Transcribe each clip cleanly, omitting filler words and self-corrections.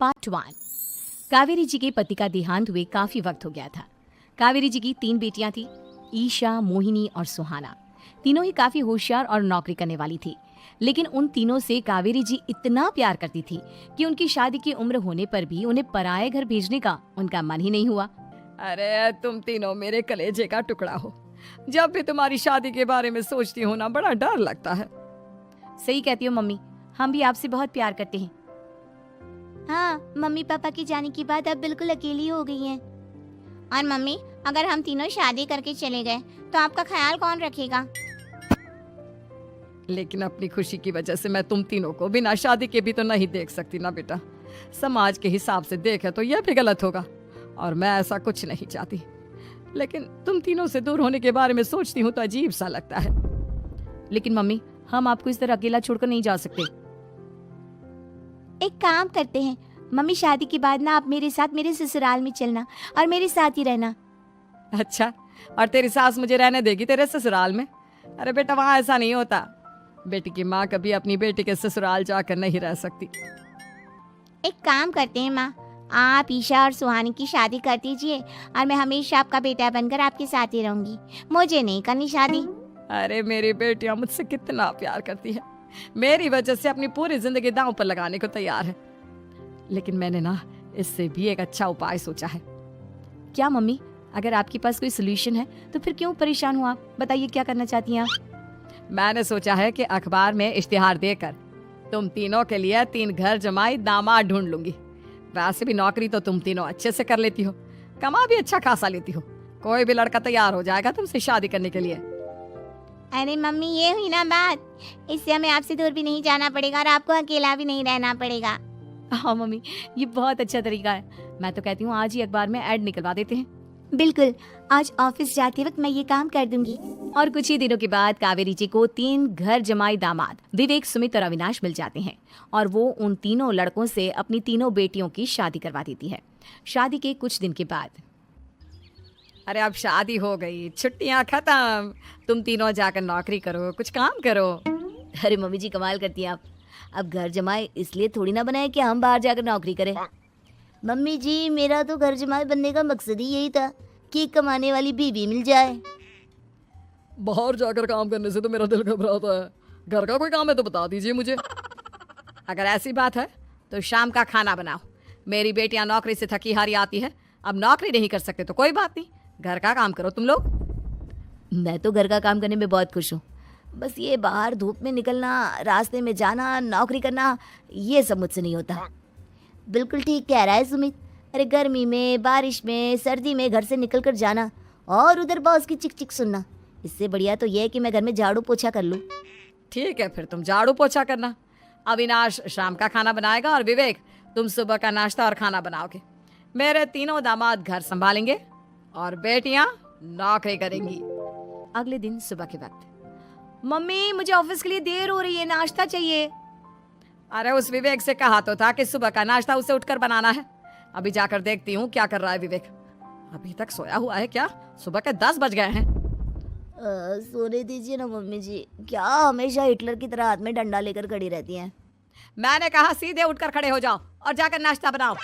Part 1। Kaveri जी के पति का देहांत हुए काफी वक्त हो गया था। कावेरी जी की 3 बेटियां थी, ईशा, मोहिनी और सुहाना। तीनों ही काफी होशियार और नौकरी करने वाली थी, लेकिन उन तीनों से कावेरी जी इतना प्यार करती थी कि उनकी शादी की उम्र होने पर भी उन्हें पराये घर भेजने का उनका मन ही नहीं हुआ। अरे तुम तीनों मेरे कलेजे का टुकड़ा हो। जब भी तुम्हारी शादी के बारे में सोचती हूँ ना, बड़ा डर लगता है। सही कहती हो मम्मी, हम भी आपसे बहुत प्यार करते हैं। हाँ, मम्मी पापा की जाने के बाद अब बिल्कुल अकेली हो गई हैं। और मम्मी, अगर हम तीनों शादी करके चले गए तो आपका ख्याल कौन रखेगा? लेकिन अपनी खुशी की वजह से मैं तुम तीनों को बिना शादी के भी तो नहीं देख सकती ना बेटा। समाज के हिसाब से देखे तो यह भी गलत होगा, और मैं ऐसा कुछ नहीं चाहती। लेकिन तुम तीनों से दूर होने के बारे में सोचती हूँ तो अजीब सा लगता है। लेकिन मम्मी, हम आपको इस तरह अकेला छोड़कर नहीं जा सकते। एक काम करते हैं मम्मी, शादी के बाद ना आप मेरे साथ मेरे ससुराल में चलना और मेरे साथ ही रहना। अच्छा, और तेरी सास मुझे रहने देगी तेरे ससुराल में? अरे बेटा, वहाँ ऐसा नहीं होता। बेटी की माँ कभी अपनी बेटी के ससुराल जाकर नहीं रह सकती। एक काम करते हैं माँ, आप ईशा और सुहानी की शादी कर दीजिए और मैं हमेशा आपका बेटा बनकर आपके साथ ही रहूंगी। मुझे नहीं करनी शादी। अरे मेरी बेटियां मुझसे कितना प्यार करती है, मेरी वजह से अपनी पूरी जिंदगी दांव पर लगाने को तैयार है। लेकिन मैंने ना इससे भी एक अच्छा उपाय सोचा है। क्या मम्मी? अगर आपके पास कोई सोल्यूशन है तो फिर क्यों परेशान हो आप? बताइए, क्या करना चाहती हैं आप? मैंने सोचा है कि अखबार में इश्तिहार देकर तुम तीनों के लिए 3 घर जमाई दामाद ढूंढ लूंगी। वैसे भी नौकरी तो तुम तीनों अच्छे से कर लेती हो, कमा भी अच्छा खासा लेती हो। कोई भी लड़का तैयार हो जाएगा तुमसे शादी करने के लिए। अरे मम्मी, ये हुई ना बात। इससे हमें आपसे दूर भी नहीं जाना पड़ेगा और आपको अकेला भी नहीं रहना पड़ेगा। हाँ मम्मी, ये बहुत अच्छा तरीका है। मैं तो कहती हूँ आज ही अखबार में ऐड निकलवा देते हैं। बिल्कुल, आज ऑफिस जाते वक्त मैं ये काम कर दूंगी। और कुछ ही दिनों के बाद कावेरी जी को 3 घर जमाई दामाद विवेक, सुमित और अविनाश मिल जाते हैं और वो उन तीनों लड़कों से अपनी तीनों बेटियों की शादी करवा देती है। शादी के कुछ दिन के बाद, अरे अब शादी हो गई, छुट्टियां खत्म, तुम तीनों जाकर नौकरी करो, कुछ काम करो। अरे मम्मी जी, कमाल करती हैं आप। अब घर जमाई इसलिए थोड़ी ना बनाए कि हम बाहर जाकर नौकरी करें। मम्मी जी, मेरा तो घर जमाई बनने का मकसद ही यही था कि कमाने वाली बीवी मिल जाए। बाहर जाकर काम करने से तो मेरा दिल घबराता है। घर का कोई काम है तो बता दीजिए मुझे। अगर ऐसी बात है तो शाम का खाना बनाओ। मेरी बेटियां नौकरी से थकी हारी आती है, अब नौकरी नहीं कर सकते तो कोई बात नहीं, घर का काम करो तुम लोग। मैं तो घर का काम करने में बहुत खुश हूँ, बस ये बाहर धूप में निकलना, रास्ते में जाना, नौकरी करना, ये सब मुझसे नहीं होता। बिल्कुल ठीक कह रहा है सुमित। अरे गर्मी में, बारिश में, सर्दी में घर से निकल कर जाना और उधर बॉस की चिक चिक सुनना, इससे बढ़िया तो ये है कि मैं घर में झाड़ू पोछा कर लूँ। ठीक है, फिर तुम झाड़ू पोछा करना। अविनाश शाम का खाना बनाएगा और विवेक तुम सुबह का नाश्ता और खाना बनाओगे। मेरे तीनों दामाद घर संभालेंगे और बेटियां नौकरी करेंगी। अगले दिन सुबह के वक्त, मम्मी मुझे ऑफिस के लिए देर हो रही है, नाश्ता चाहिए। अरे उस विवेक से कहा तो था कि सुबह का नाश्ता उसे उठकर बनाना है। अभी जाकर देखती हूँ क्या कर रहा है विवेक। अभी तक सोया हुआ है क्या? सुबह के 10 बज गए हैं। सोने दीजिए ना मम्मी जी, क्या हमेशा हिटलर की तरह हाथ में डंडा लेकर खड़ी रहती हैं। मैंने कहा सीधे उठकर खड़े हो जाओ और जाकर नाश्ता बनाओ।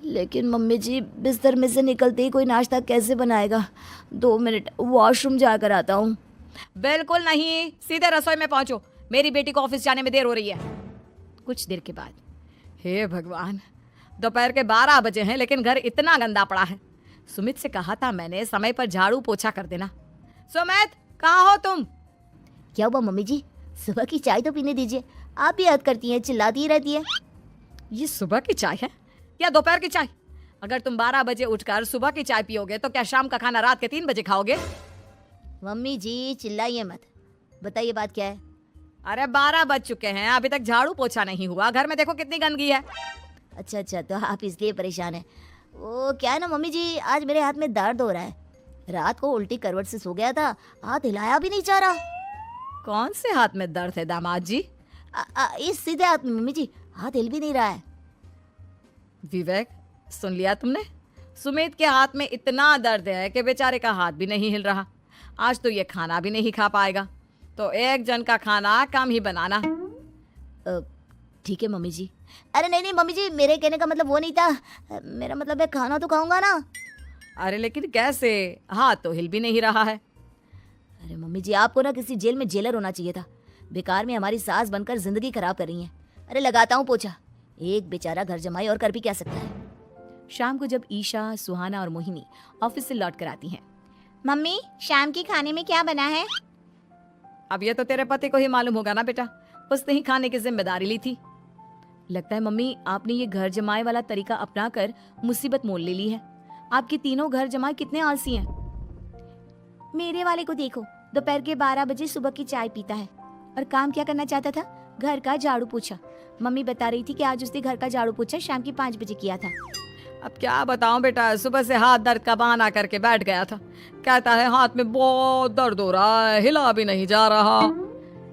लेकिन मम्मी जी, बिस्तर में से निकलते ही कोई नाश्ता कैसे बनाएगा? 2 मिनट, वॉशरूम जाकर आता हूँ। बिल्कुल नहीं, सीधे रसोई में पहुंचो, मेरी बेटी को ऑफिस जाने में देर हो रही है। कुछ देर के बाद, हे भगवान, दोपहर के 12 बजे हैं लेकिन घर इतना गंदा पड़ा है। सुमित से कहा था मैंने समय पर झाड़ू पोछा कर देना। सुमित, कहाँ हो तुम? क्या हुआ मम्मी जी? सुबह की चाय तो पीने दीजिए, आप ही याद करती हैं, चिल्लाती ही रहती है। ये सुबह की चाय है या दोपहर की चाय? अगर तुम 12 बजे उठकर सुबह की चाय पियोगे तो क्या शाम का खाना रात के 3 बजे खाओगे? मम्मी जी चिल्लाइए मत, बताइए बात क्या है? अरे 12 बज चुके हैं, अभी तक झाड़ू पोछा नहीं हुआ। घर में देखो कितनी गंदगी है। अच्छा, तो आप इसलिए परेशान हैं। वो क्या है ना मम्मी जी, आज मेरे हाथ में दर्द हो रहा है। रात को उल्टी करवट से सो गया था, हाथ हिलाया भी नहीं जा रहा। कौन से हाथ में दर्द है दामाद जी? इस सीधे हाथ में मम्मी जी, हाथ हिल भी नहीं रहा है। विवेक, सुन लिया तुमने? सुमित के हाथ में इतना दर्द है कि बेचारे का हाथ भी नहीं हिल रहा। आज तो ये खाना भी नहीं खा पाएगा, तो एक जन का खाना कम ही बनाना। ठीक है मम्मी जी। अरे नहीं नहीं मम्मी जी, मेरे कहने का मतलब वो नहीं था। मेरा मतलब है खाना तो खाऊंगा ना। अरे लेकिन कैसे, हाथ तो हिल भी नहीं रहा है। अरे मम्मी जी, आपको ना किसी जेल में जेलर होना चाहिए था। बेकार में हमारी सास बनकर जिंदगी खराब कर रही हैं। अरे लगाता हूँ पोछा। एक बेचारा घर जमाई और कर भी क्या सकता है। शाम को जब ईशा, सुहाना और मोहिनी ऑफिस से लौट कर आती हैं, मम्मी, शाम के खाने में क्या बना है? अब ये तो तेरे पति को ही मालूम होगा ना बेटा, उसने ही खाने की जिम्मेदारी ली थी। लगता है मम्मी आपने ये घर जमाए वाला तरीका अपनाकर मुसीबत मोल ले ली है। आपके तीनों घर जमाए कितने आलसी हैं। मेरे वाले को देखो, दोपहर के 12 बजे सुबह की चाय पीता है। और काम क्या करना चाहता था? घर का झाड़ू पोछा। मम्मी बता रही थी कि आज उसने घर का झाड़ू पोछा शाम के 5 बजे किया था। अब क्या बताऊं बेटा, सुबह से हाथ दर्द का बहाना करके बैठ गया था। कहता है हाथ में बहुत दर्द हो रहा है, हिला भी नहीं जा रहा।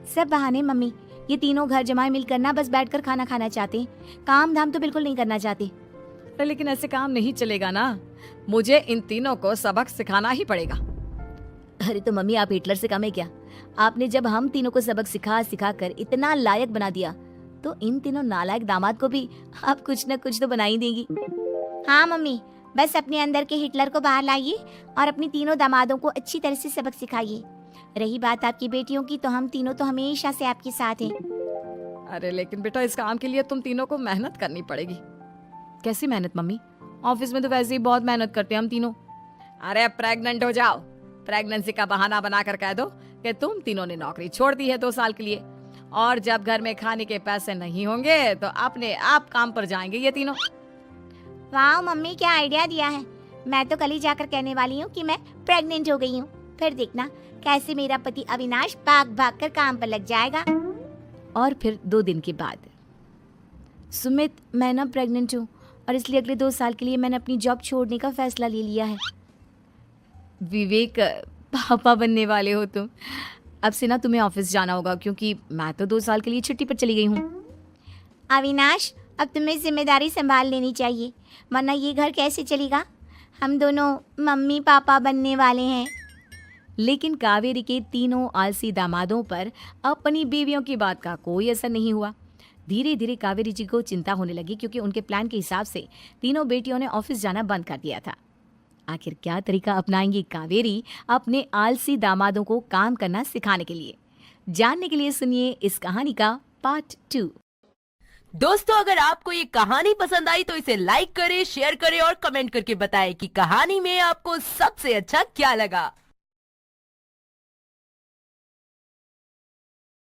सब बहाने मम्मी, ये तीनों घर जमाए मिलकर ना बस बैठकर खाना खाना चाहते हैं, काम धाम तो बिल्कुल नहीं करना चाहते। अरे लेकिन ऐसे काम नहीं चलेगा ना, मुझे इन तीनों को सबक सिखाना ही पड़ेगा। अरे तो मम्मी, आप हिटलर से कम है क्या? आपने जब हम तीनों को सबक सिखा सिखा कर इतना लायक बना दिया, तो इन तीनों नालायक दामाद को भी आप कुछ न कुछ तो बना ही देंगी। हाँ मम्मी, बस अपने अंदर के हिटलर को बाहर लाइए और अपनी तीनों दामादों को अच्छी तरह से सबक सिखाइए। रही बात आपकी बेटियों की, तो हम तीनों तो हमेशा से आपके साथ हैं। अरे लेकिन बेटा, इस काम के लिए तुम तीनों को मेहनत करनी पड़ेगी। कैसी मेहनत मम्मी? ऑफिस में तो वैसे ही बहुत मेहनत करते हैं हम तीनों। अरे प्रेग्नेंट हो जाओ, प्रेगनेंसी का बहाना बनाकर कह दो कि तुम तीनों ने नौकरी छोड़ दी है 2 साल के लिए, और जब घर में खाने के पैसे नहीं होंगे तो अपने आप काम पर जाएंगे ये तीनों। वाह मम्मी, क्या आइडिया दिया है। मैं तो कल ही जाकर कहने वाली हूँ कि मैं प्रेग्नेंट हो गई हूँ। फिर देखना कैसे मेरा पति अविनाश भाग भाग कर काम पर लग जाएगा। और फिर 2 दिन के बाद, सुमित, मैं ना प्रेग्नेंट हूँ और इसलिए अगले 2 साल के लिए मैंने अपनी जॉब छोड़ने का फैसला ले लिया है। विवेक, पापा बनने वाले हो तुम। अब से ना तुम्हें ऑफिस जाना होगा, क्योंकि मैं तो 2 साल के लिए छुट्टी पर चली गई हूँ। अविनाश, अब तुम्हें जिम्मेदारी संभाल लेनी चाहिए, वरना ये घर कैसे चलेगा। हम दोनों मम्मी पापा बनने वाले हैं। लेकिन कावेरी के तीनों आलसी दामादों पर अपनी बीवियों की बात का कोई असर नहीं हुआ। धीरे धीरे कावेरी जी को चिंता होने लगी, क्योंकि उनके प्लान के हिसाब से तीनों बेटियों ने ऑफिस जाना बंद कर दिया था। आखिर क्या तरीका अपनाएंगी कावेरी अपने आलसी दामादों को काम करना सिखाने के लिए? जानने के लिए सुनिए इस कहानी का पार्ट 2। दोस्तों, अगर आपको ये कहानी पसंद आई तो इसे लाइक करें, शेयर करें और कमेंट करके बताएं कि कहानी में आपको सबसे अच्छा क्या लगा।